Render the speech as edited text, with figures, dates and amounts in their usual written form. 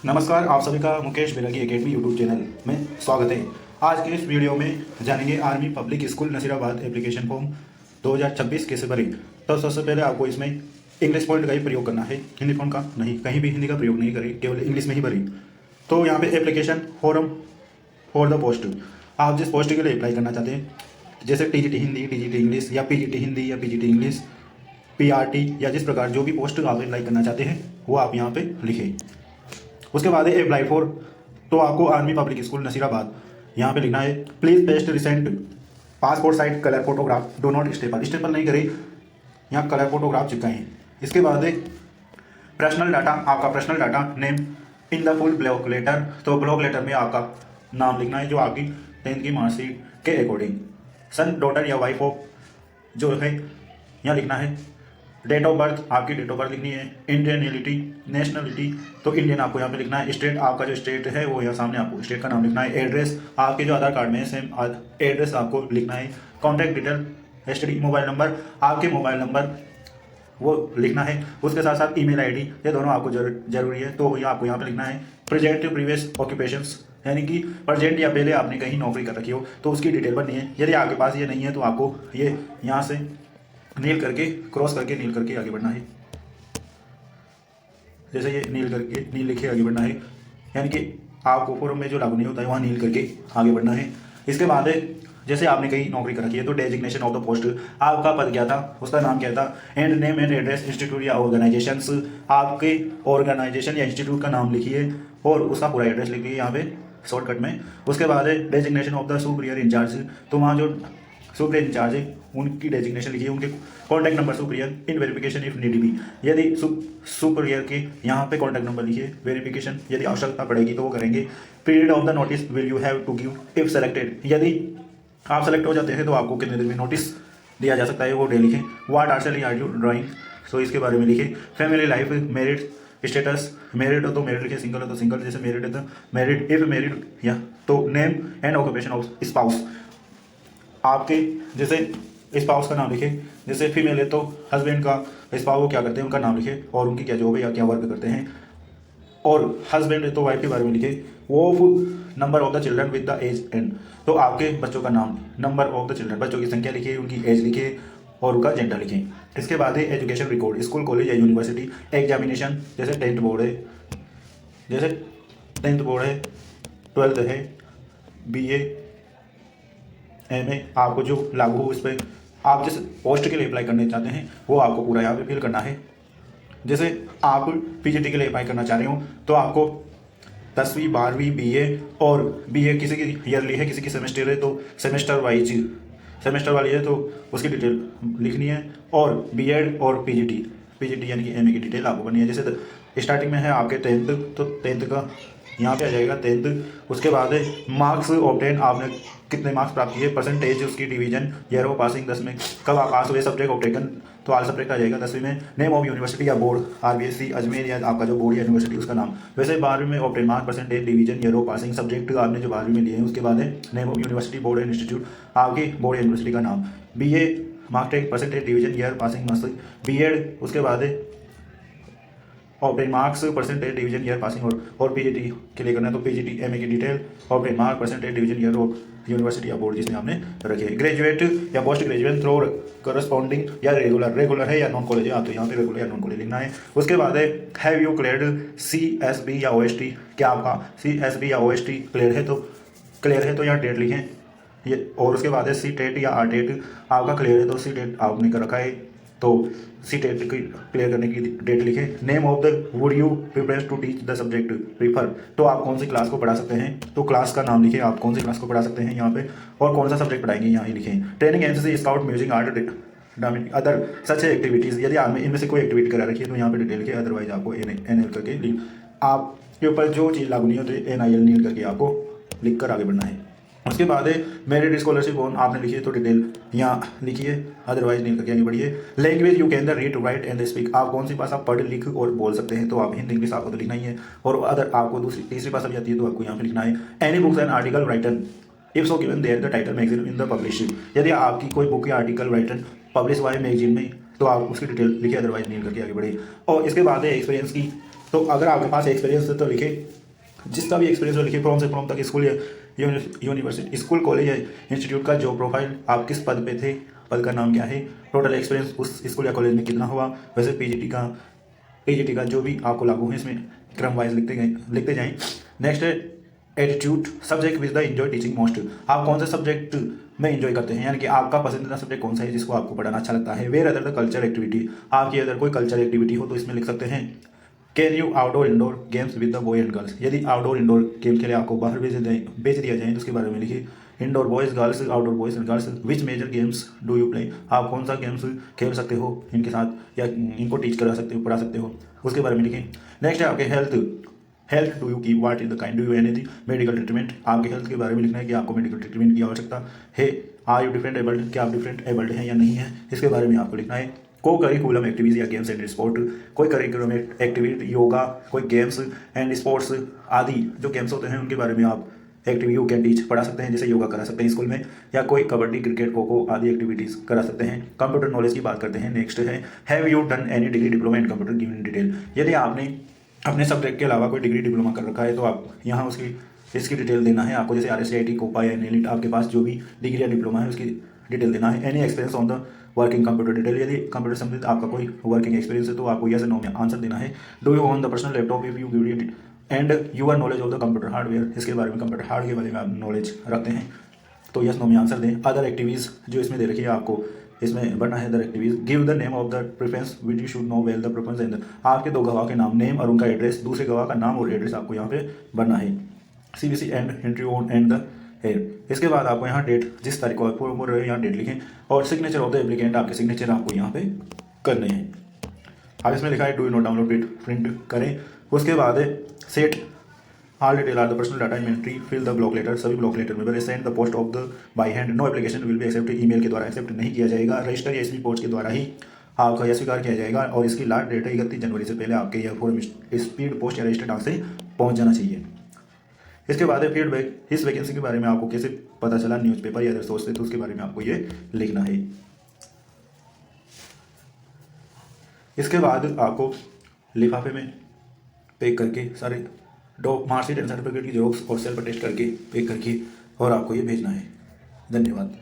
नमस्कार, आप सभी का मुकेश बेलगी एकेडमी यूट्यूब चैनल में स्वागत है। आज के इस वीडियो में जानेंगे army public school Nasirabad application form 2026 कैसे भरें। तो सबसे पहले आपको इसमें इंग्लिश पॉइंट का ही प्रयोग करना है, हिंदी फॉर्म का नहीं, कहीं भी हिंदी का प्रयोग नहीं करें, केवल इंग्लिश में ही भरें। तो यहाँ पे application form for the post, आप जिस पोस्ट के लिए अप्लाई करना चाहते हैं, जैसे टीजीटी हिंदी, टीजीटी इंग्लिश या पीजीटी हिंदी या पीजीटी इंग्लिश, पीआरटी या जिस प्रकार जो भी पोस्ट आप अप्लाई करना चाहते हैं वो आप यहाँ पे लिखें। उसके बाद है अप्लाई फॉर, तो आपको आर्मी पब्लिक स्कूल नसीराबाद यहाँ पे लिखना है please paste recent passport size colour photograph, do not staple नहीं करें, यहाँ कलर फोटोग्राफ चिपकाएं। इसके बाद है पर्सनल डाटा, आपका personal data name in the full block letter, तो ब्लॉक लेटर में आपका नाम लिखना है जो आपकी 10th की मार्कशीट के अकॉर्डिंग। सन डॉटर या वाइफ ऑफ जो है यहाँ लिखना है। डेट ऑफ बर्थ, आपकी डेट ऑफ बर्थ लिखनी है। इंडियनलिटी, नेशनलिटी, तो इंडियन आपको यहाँ पे लिखना है। स्टेट, आपका जो स्टेट है वो यहाँ सामने आपको स्टेट का नाम लिखना है। एड्रेस, आपके जो आधार कार्ड में है सेम एड्रेस आपको लिखना है। Contact detail, STD mobile number, आपके मोबाइल नंबर वो लिखना है। उसके साथ साथ ईमेल आईडी, ये दोनों आपको जरूरी है, तो ये आपको यहाँ पे लिखना है। प्रेजेंट प्रीवियस ऑक्यूपेशंस, यानी कि प्रेजेंट या पहले आपने कहीं नौकरी कर रखी हो तो उसकी डिटेल बननी है। यदि आपके पास ये नहीं है तो आपको ये यहाँ से नील करके, क्रॉस करके नील करके आगे बढ़ना है। जैसे ये नील करके, नील लिखे आगे बढ़ना है, यानी कि आपको फॉर्म में जो लागू नहीं होता है वहाँ नील करके आगे बढ़ना है। इसके बाद है जैसे आपने कहीं नौकरी कर रखी है तो डेजिग्नेशन ऑफ द पोस्ट, आपका पद क्या था, उसका नाम क्या था। And name and address institute या ऑर्गेनाइजेशंस, आपके ऑर्गेनाइजेशन या इंस्टीट्यूट का नाम लिखिए और उसका पूरा एड्रेस लिखिए यहाँ पे शॉर्टकट में। उसके बाद है designation of the superior incharge, तो वहाँ जो सुपीरियर इंचार्ज है उनकी डेजिग्नेशन लिखिए, उनके contact number superior in verification if need be, यदि सुपीरियर के यहाँ पे कॉन्टैक्ट नंबर लिखिए। वेरिफिकेशन यदि आवश्यकता पड़ेगी तो वो करेंगे। Period of the notice will you have to give if selected, यदि आप सेलेक्ट हो जाते हैं तो आपको कितने दिन में नोटिस दिया जा सकता है वो डे लिखें। व्हाट आर्चली आर यू ड्राइंग, सो इसके बारे में लिखें। Family life, married status, married हो तो मैरिड लिखे, सिंगल हो तो सिंगल, जैसे मैरिड है तो मैरिड, इफ मैरिड या तो name and occupation of spouse, आपके जैसे स्पाउस का नाम लिखे। जैसे फीमेल है तो हस्बैंड का स्पाउस वो क्या करते हैं उनका नाम लिखे और उनकी क्या जॉब है या क्या वर्क करते हैं। और हस्बैंड है तो वाइफ के बारे में लिखे। वो number of the children with the age and, तो आपके बच्चों का नाम, नंबर ऑफ द चिल्ड्रन, बच्चों की संख्या लिखिए, उनकी एज लिखिए और उनका जेंडर लिखें। इसके बाद है एजुकेशन रिकॉर्ड, स्कूल कॉलेज या यूनिवर्सिटी, एग्जामिनेशन, जैसे 10th बोर्ड है, जैसे 10th बोर्ड है, 12th है, BA MA, आपको जो लागू हो उस पर आप जिस पोस्ट के लिए अप्लाई करना चाहते हैं वो आपको पूरा यहाँ पे फिल करना है। जैसे आप पीजीटी के लिए अप्लाई करना चाह रहे हो तो आपको 10वीं 12वीं BA और BA किसी की ईयरली है, किसी की सेमेस्टर है तो सेमेस्टर वाइज, सेमेस्टर वाली है तो उसकी डिटेल लिखनी है। और बीएड और पीजीटी यानी कि MA की डिटेल आपको करनी है। जैसे स्टार्टिंग में है आपके 10th, तो 10th का यहाँ पे आ जाएगा 10th। उसके बाद है मार्क्स ऑब्टेन, आपने कितने मार्क्स प्राप्त किए, परसेंटेज उसकी, डिवीजन, ईयर ऑफ पासिंग, 10 में कब आप पास हुए, सब्जेक्ट ऑफ टेकन, तो ऑल सब्जेक्ट आ जाएगा 10वीं में। नेम ऑफ यूनिवर्सिटी या बोर्ड, RBSC अजमेर या आपका जो बोर्ड या यूनिवर्सिटी उसका नाम। वैसे 12वीं में obtain marks, percentage, division, year of passing, subject आपने जो 12वीं में लिए हैं। उसके बाद है name of university, board and institute, आपकी बोर्ड या यूनिवर्सिटी का नाम। BA marks, percentage, division, year passing, marks. BEड उसके बाद है obtain marks, percentage, division, year passing. और पीजीटी के लिए करना है तो पीजीटी MA की detail, obtain marks, percentage, division, year of university या बोर्ड जिसमें आपने रखे। ग्रेजुएट या पोस्ट ग्रेजुएट थ्रो करस्पॉन्डिंग या रेगुलर है या नॉन कॉलेज है, आप तो यहाँ पे रेगुलर या नॉन कॉलेज लिखना है। उसके बाद है हैव यू क्लियर्ड CSB या OST, क्या आपका CSB या OST क्लियर है तो यहाँ डेट लिखें ये। और उसके बाद है CTET या RTET, आपका क्लियर है तो CTET आपने कर रखा है तो CTET क्लियर करने की डेट लिखें। Name of the would you preference to teach the subject prefer, तो आप कौन सी क्लास को पढ़ा सकते हैं, तो क्लास का नाम लिखें, आप कौन सी क्लास को पढ़ा सकते हैं यहाँ पे और कौन सा सब्जेक्ट पढ़ाएंगे यहाँ ही लिखें। Training NCC scout music art other such activities, यदि आपने इनमें से कोई एक्टिविटी करा रखी है तो यहाँ पे डिटेल लिखे, अदरवाइज आपको NL करके आपके ऊपर जो चीज़ लागू नहीं होती NIL नील करके आपको लिख कर आगे बढ़ना है। उसके बाद है मेरिट स्कॉलरशिप ऑन, आपने लिखी है तो डिटेल यहाँ लिखिए, अदरवाइज नील करके आगे बढ़िए। Language you can the read write and speak, आप कौन सी भाषा पढ़ लिख और बोल सकते हैं, तो आप हिंदी इंग्लिश आपको तो लिखना ही है। और अदर आपको दूसरी तीसरी भाषा भी आती है तो आपको यहाँ पे लिखना है। Any books and article written if so given their the title magazine in the publish, यदि आपकी कोई बुक या आर्टिकल राइटन पब्लिश हुआ है मैगजीन में तो आप उसकी डिटेल लिखिए, अदरवाइज नील करके आगे बढ़िए। और इसके बाद है एक्सपीरियंस की, तो अगर आपके पास एक्सपीरियंस है तो लिखे, जिसका भी एक्सपीरियंस हो लिखे, फ्रॉम से फ्रॉम तक, स्कूल या यूनिवर्सिटी, स्कूल, कॉलेज या इंस्टीट्यूट का जॉब प्रोफाइल, आप किस पद पे थे, पद का नाम क्या है, टोटल एक्सपीरियंस उस स्कूल या कॉलेज में कितना हुआ। वैसे पीजीटी का जो भी आपको लागू है इसमें क्रम वाइज लिखते जाएं। नेक्स्ट है attitude, subject with the enjoy teaching most, आप कौन से सब्जेक्ट में एंजॉय करते हैं, यानी कि आपका पसंदीदा सब्जेक्ट कौन सा है जिसको आपको पढ़ाना अच्छा लगता है। Where other the culture activity, आपकी अगर कोई कल्चर एक्टिविटी हो तो इसमें लिख सकते हैं can you outdoor indoor games with the boy and girls, यदि आउटडोर इंडोर गेम के लिए आपको बाहर भेज दिया जाए तो उसके बारे में लिखिए। Indoor boys girls, outdoor boys and girls, which major games do you play, आप कौन सा गेम्स खेल सकते हो इनके साथ या इनको टीच करा सकते हो, पढ़ा सकते हो, उसके बारे में लिखें। नेक्स्ट है आपके health do you keep, what is the kind, do you anything, medical treatment, आपके हेल्थ के बारे में लिखना है कि आपको मेडिकल ट्रीटमेंट की आवश्यकता है। आर यू डिफरेंट एबल्ड, क्या आप डिफरेंट एबल्ड हैं या नहीं है, इसके बारे में आपको लिखना है। को करिकुलम एक्टिविटीज या गेम्स एंड स्पोर्ट, कोई करिकुलम एक्टिविटी, योगा, कोई गेम्स एंड स्पोर्ट्स आदि जो गेम्स होते हैं उनके बारे में आप एक्टिविटी यू कैन टीच, पढ़ा सकते हैं, जैसे योगा करा सकते हैं स्कूल में, या कोई कबड्डी, क्रिकेट, खो खो आदि एक्टिविटीज़ करा सकते हैं। कंप्यूटर नॉलेज की बात करते हैं। नेक्स्ट है have you done any degree diploma in computer, given in detail, यदि आपने अपने सब्जेक्ट के अलावा कोई डिग्री डिप्लोमा कर रखा है तो आप यहाँ इसकी डिटेल देना है आपको, जैसे RSCIT, कोपा या NELIT, आपके पास जो भी डिग्री या डिप्लोमा है उसकी डिटेल देना है। Any experience on the working computer detail, यदि कंप्यूटर संबंधित आपका कोई वर्किंग एक्सपीरियंस है तो आपको यस नो में आंसर देना है। Do you own the personal laptop if you give it and your knowledge of the computer hardware, इसके बारे में, कंप्यूटर हार्ड के बारे में आप नॉलेज रखते हैं तो यस नो में आंसर दें। अदर एक्टिविटीज़ जो इसमें दे रखी है आपको, इसमें बढ़ना है other activities. Give the name of the preference which you should know well the preference and आपके दो गवाह के नाम, नेम और उनका एड्रेस, दूसरे गवाह का नाम और एड्रेस आपको यहाँ पे बढ़ना है। CBC and entry on and the here, इसके बाद आपको यहाँ डेट, जिस तारीख को पूरा यहाँ डेट लिखें, और सिग्नेचर ऑफ द एप्लीकेंट, आपके सिग्नेचर आपको यहाँ पे करने हैं। अब इसमें लिखा है do you not download print करें। उसके बाद set all detail are the personal data inventory, fill the block letter, सभी ब्लॉक लेटर में send the post of the by hand, no application will be accept, email के द्वारा accept नहीं किया जाएगा, रजिस्टर या एसपी पोस्ट के द्वारा ही आपका यह स्वीकार किया जाएगा, और इसकी लास्ट डेट है 31 जनवरी से पहले आपके यह फॉर्म स्पीड पोस्ट या रजिस्टर्ड डाक से पहुंच जाना चाहिए। इसके बाद है फीडबैक, इस वैकेंसी के बारे में आपको कैसे पता चला, न्यूज़पेपर या अदर सोर्स से, तो उसके बारे में आपको ये लिखना है। इसके बाद आपको लिफाफे में पैक करके सारे मार्कशीट एंड सर्टिफिकेट की जेरोक्स और सेल्फ अटेस्ट करके पैक करके और आपको ये भेजना है। धन्यवाद।